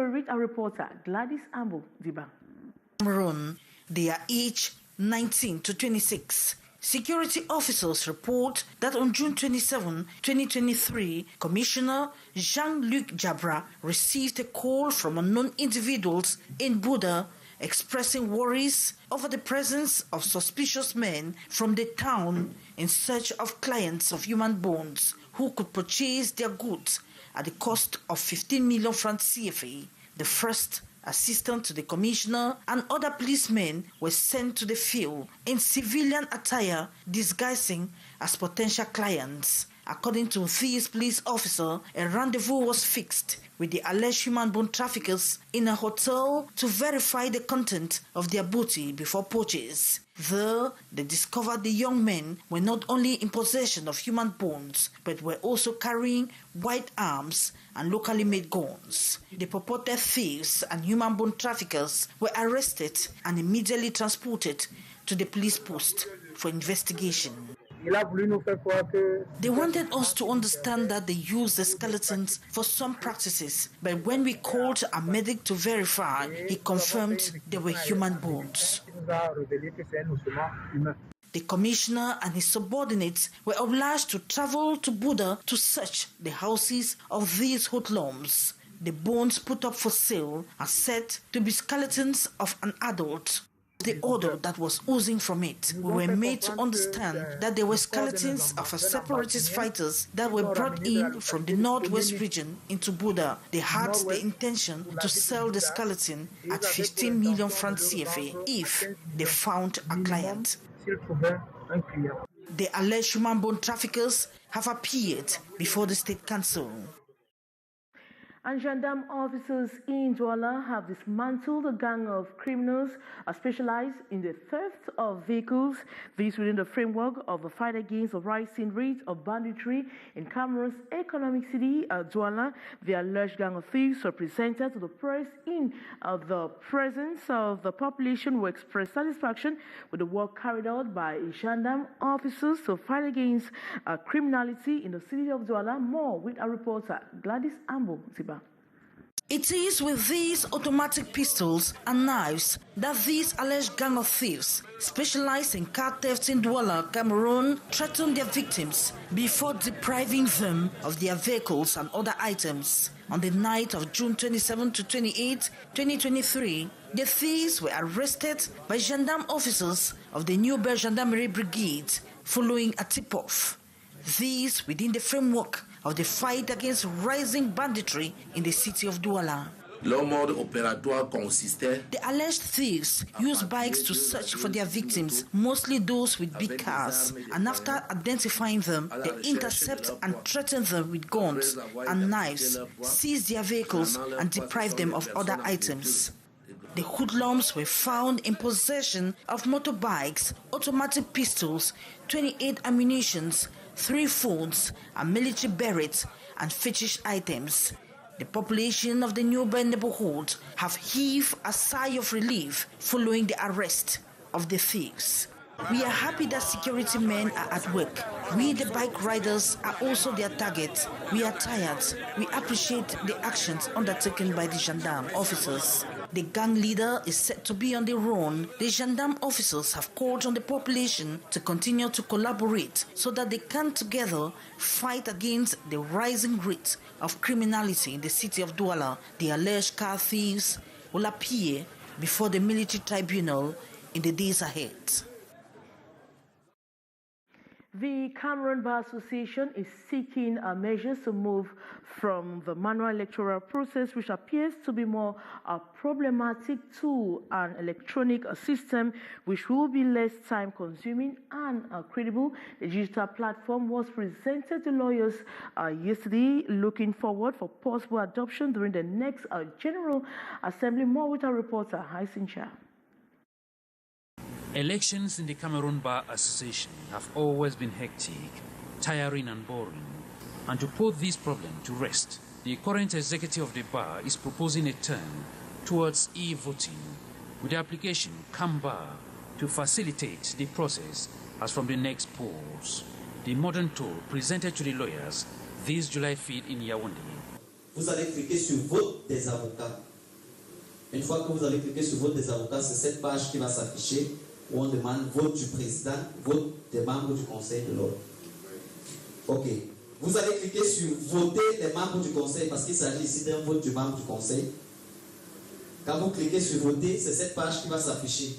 story with our reporter Gladys Ambo Diba. Cameroon, they are each 19 to 26. Security officers report that on June 27, 2023, Commissioner Jean-Luc Jabra received a call from unknown individuals in Buda expressing worries over the presence of suspicious men from the town in search of clients of human bones who could purchase their goods at the cost of 15 million francs CFA. The first assistant to the commissioner and other policemen were sent to the field in civilian attire disguising as potential clients. According to Thieves police officer, a rendezvous was fixed with the alleged human bone traffickers in a hotel to verify the content of their booty before purchase. There, they discovered the young men were not only in possession of human bones, but were also carrying white arms and locally made guns. The purported thieves and human bone traffickers were arrested and immediately transported to the police post for investigation. They wanted us to understand that they used the skeletons for some practices, but when we called a medic to verify, he confirmed they were human bones. The commissioner and his subordinates were obliged to travel to Buda to search the houses of these hoodlums. The bones put up for sale are said to be skeletons of an adult. The odor that was oozing from it, we were made to understand that they were skeletons of separatist fighters that were brought in from the northwest region into Buda. They had the intention to sell the skeleton at 15 million francs CFA if they found a client. The alleged human bone traffickers have appeared before the State Council. And gendarme officers in Douala have dismantled a gang of criminals specialized in the theft of vehicles. This within the framework of the fight against the rising rate of banditry in Cameroon's economic city, Douala. The alleged gang of thieves were presented to the press in the presence of the population who expressed satisfaction with the work carried out by gendarme officers to fight against criminality in the city of Douala. More with our reporter Gladys Ambo Ziba. It is with these automatic pistols and knives that these alleged gang of thieves, specialized in car thefts in Douala, Cameroon, threaten their victims before depriving them of their vehicles and other items. On the night of June 27 to 28, 2023, the thieves were arrested by gendarme officers of the New Bel Gendarmerie Brigade following a tip-off. These within the framework of the fight against rising banditry in the city of Douala. Leur mode opératoire consistait. The alleged thieves used bikes to search for their victims, mostly those with big cars, and after identifying them, they intercept and threaten them with guns and knives, seize their vehicles, and deprive them of other items. The hoodlums were found in possession of motorbikes, automatic pistols, 28 ammunitions, 3 phones, a military beret, and fetish items. The population of the New Bern neighborhood have heaved a sigh of relief following the arrest of the thieves. We are happy that security men are at work. We, the bike riders, are also their target. We are tired. We appreciate the actions undertaken by the gendarme officers. The gang leader is said to be on the run. The gendarme officers have called on the population to continue to collaborate so that they can together fight against the rising rate of criminality in the city of Douala. The alleged car thieves will appear before the military tribunal in the days ahead. The Cameroon Bar Association is seeking measures to move from the manual electoral process, which appears to be more problematic, to an electronic system, which will be less time-consuming and credible. The digital platform was presented to lawyers yesterday, looking forward for possible adoption during the next General Assembly. More with our reporter, Haisin Cha. Elections in the Cameroon Bar Association have always been hectic, tiring and boring. And to put this problem to rest, the current executive of the bar is proposing a turn towards e-voting with the application CAMBAR to facilitate the process as from the next polls. The modern tool presented to the lawyers this July 5th in Yaoundé. Vous allez cliquer sur vote des avocats. Une fois que vous avez cliqué sur vote des avocats, c'est cette page qui va s'afficher où on demande vote du président, vote des membres du conseil de l'ordre. Ok. Vous allez cliquer sur voter les membres du conseil parce qu'il s'agit ici d'un vote du membre du conseil. Quand vous cliquez sur voter, c'est cette page qui va s'afficher.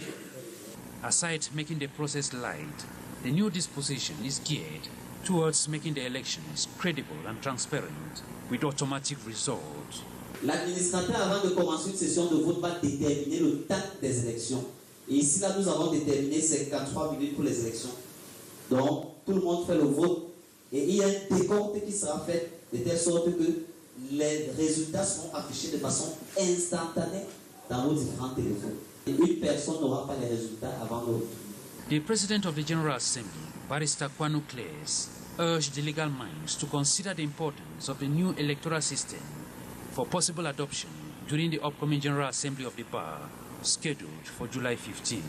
Aside making the process light, the new disposition is geared towards making the elections credible and transparent with automatic results. L'administrateur, avant de commencer une session de vote, va déterminer le temps des élections. Et ici, là, nous avons déterminé 53 minutes pour les élections. Donc, tout le monde fait le vote. Et il y a un décompte qui sera fait de telle sorte que les résultats seront affichés de façon instantanée dans vos différents téléphones. Et une personne n'aura pas les résultats avant l'autre. The President of the General Assembly, Barrister Cliquez, urged the legal minds to consider the importance of the new electoral system for possible adoption during the upcoming General Assembly of the Bar, scheduled for July 15.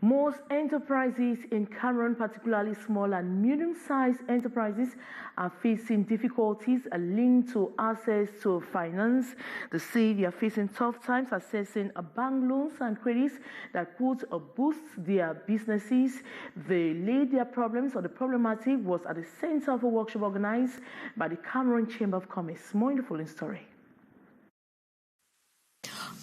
Most enterprises in Cameroon, particularly small and medium-sized enterprises, are facing difficulties linked to access to finance. They say they are facing tough times accessing bank loans and credits that could boost their businesses. They laid their problems, or the problematic was at the center of a workshop organized by the Cameroon Chamber of Commerce. More in the following story.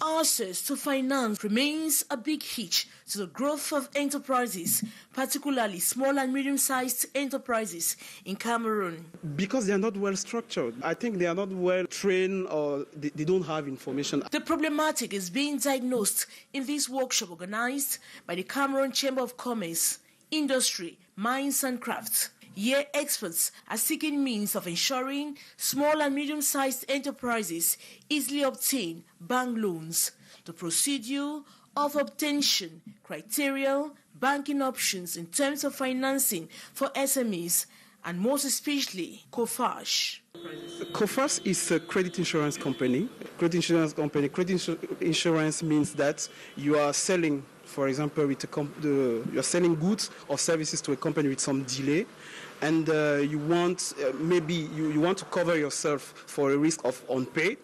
Access to finance remains a big hitch to the growth of enterprises, particularly small and medium-sized enterprises in Cameroon. Because they are not well structured. I think they are not well trained, or they don't have information. The problematic is being diagnosed in this workshop organized by the Cameroon Chamber of Commerce, Industry, Mines and Crafts. Here, experts are seeking means of ensuring small and medium-sized enterprises easily obtain bank loans. The procedure of obtention, criteria, banking options in terms of financing for SMEs, and most especially COFASH. COFASH is a credit insurance company. Credit insurance means that you are selling, for example, with you are selling goods or services to a company with some delay, and you want maybe you want to cover yourself for a risk of unpaid.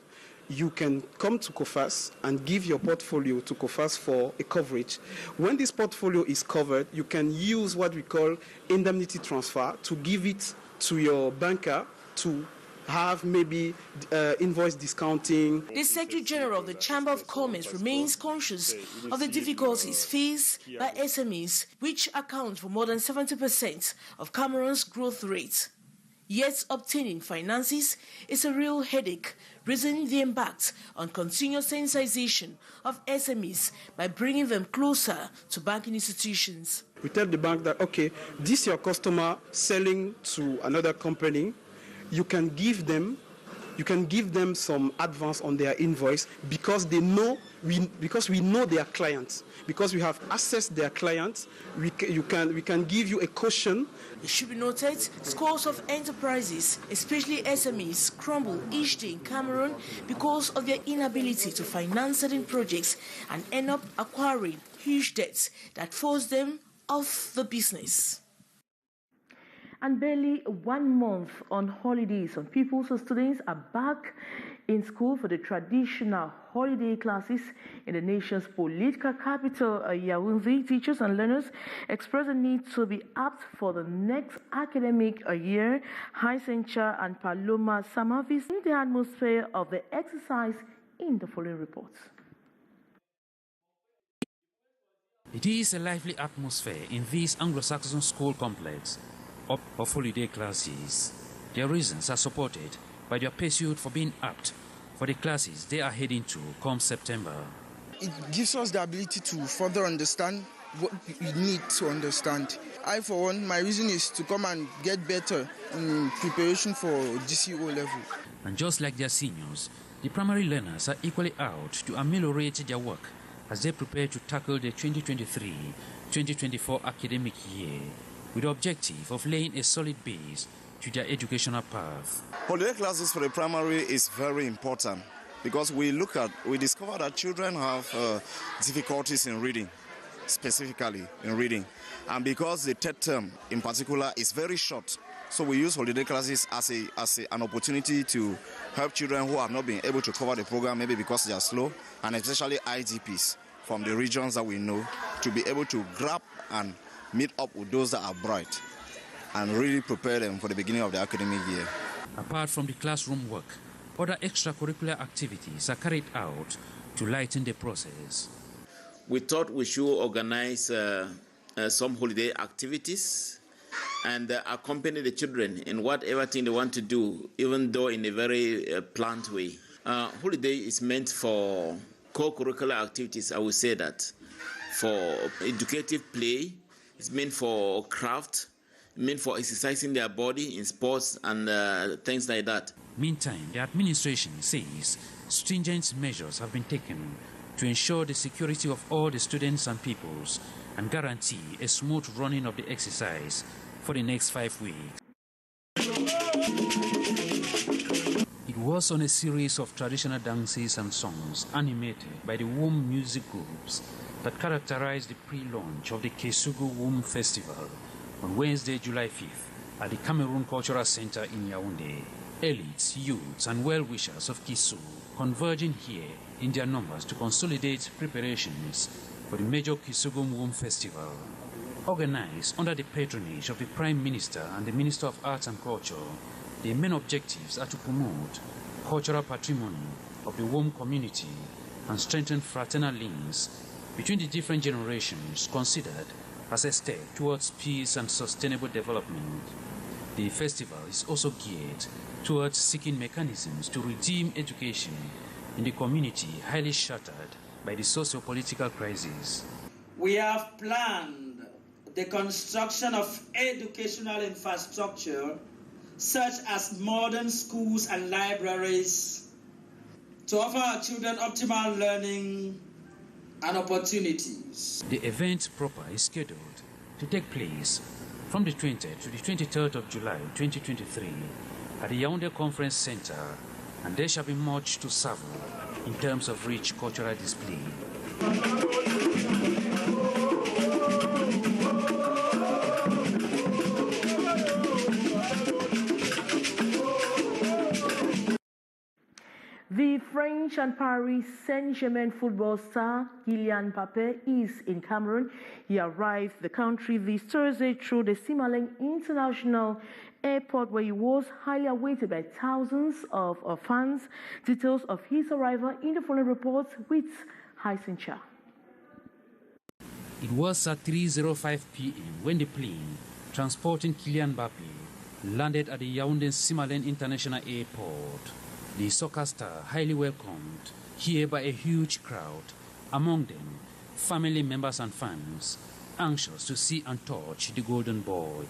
You can come to COFASH and give your portfolio to COFASH for a coverage. When this portfolio is covered, you can use what we call indemnity transfer to give it to your banker to have maybe invoice discounting. The Secretary General of the Chamber of Commerce remains conscious of the difficulties faced by SMEs, which account for more than 70% of Cameroon's growth rate. Yet obtaining finances is a real headache, reason they embarked on continuous sensitization of SMEs by bringing them closer to banking institutions. We tell the bank that, okay, this is your customer selling to another company. You can give them some advance on their invoice because we know their clients. Because we have accessed their clients, we can give you a caution. It should be noted, scores of enterprises, especially SMEs, crumble each day in Cameroon because of their inability to finance certain projects and end up acquiring huge debts that force them off the business. And barely 1 month on holidays, some pupils or students are back in school for the traditional holiday classes in the nation's political capital, Yaoundé. Teachers and learners express a need to be apt for the next academic year. Haisencha and Paloma Samavis in the atmosphere of the exercise in the following reports. It is a lively atmosphere in this Anglo-Saxon school complex of holiday classes. Their reasons are supported by their pursuit for being apt for the classes they are heading to come September. It gives us the ability to further understand what we need to understand. I, for one, my reason is to come and get better in preparation for GCO level. And just like their seniors, the primary learners are equally out to ameliorate their work as they prepare to tackle the 2023-2024 academic year, with the objective of laying a solid base to their educational path. Holiday classes for the primary is very important because we discover that children have difficulties in reading, specifically in reading. And because the third term in particular is very short, So we use holiday classes as an opportunity to help children who have not been able to cover the program, maybe because they are slow, and especially IDPs from the regions that we know, to be able to grab and meet up with those that are bright and really prepare them for the beginning of the academic year. Apart from the classroom work, other extracurricular activities are carried out to lighten the process. We thought we should organize some holiday activities and accompany the children in whatever thing they want to do, even though in a very planned way. Holiday is meant for co-curricular activities, I would say that. For educative play, it's meant for craft, meant for exercising their body in sports and things like that. Meantime, the administration says stringent measures have been taken to ensure the security of all the students and pupils and guarantee a smooth running of the exercise for the next 5 weeks. It was on a series of traditional dances and songs animated by the Womb music groups that characterized the pre-launch of the Kesugu Womb Festival on Wednesday, July 5th at the Cameroon Cultural Center in Yaoundé. Elites, youths and well-wishers of Kisu converging here in their numbers to consolidate preparations for the major Kisugu Womb Festival. Organized under the patronage of the Prime Minister and the Minister of Arts and Culture, the main objectives are to promote cultural patrimony of the Womb community and strengthen fraternal links between the different generations considered as a step towards peace and sustainable development. The festival is also geared towards seeking mechanisms to redeem education in the community highly shattered by the socio-political crisis. We have planned the construction of educational infrastructure such as modern schools and libraries to offer our children optimal learning and opportunities. The event proper is scheduled to take place from the 20th to the 23rd of July 2023 at the Yaoundé Conference Center, and there shall be much to savor in terms of rich cultural display. The French and Paris Saint-Germain football star Kylian Mbappé is in Cameroon. He arrived the country this Thursday through the Simaleng International Airport, where he was highly awaited by thousands of fans. Details of his arrival in the following report with Hysen Cha. It was at 3:05 p.m. when the plane transporting Kylian Mbappé landed at the Yaoundé Simaleng International Airport. The soccer star highly welcomed here by a huge crowd, among them family members and fans, anxious to see and touch the golden boy.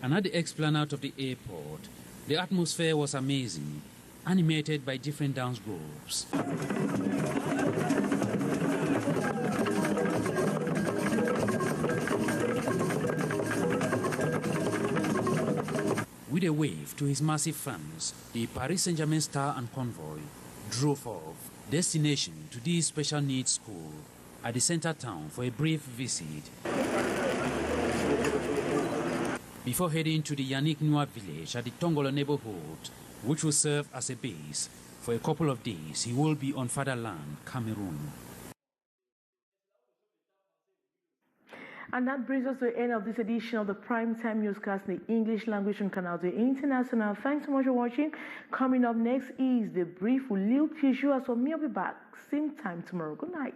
And at the explanade of the airport, the atmosphere was amazing, animated by different dance groups. With a wave to his massive fans, the Paris Saint-Germain star and convoy drove off, destination to this special needs school at the center town for a brief visit. Before heading to the Yannick Noir village at the Tongolo neighborhood, which will serve as a base for a couple of days, he will be on fatherland, Cameroon. And that brings us to the end of this edition of the Primetime Newscast in the English language on Canal International. Thanks so much for watching. Coming up next is the brief with Lil Toujours. So me, I'll be back same time tomorrow. Good night.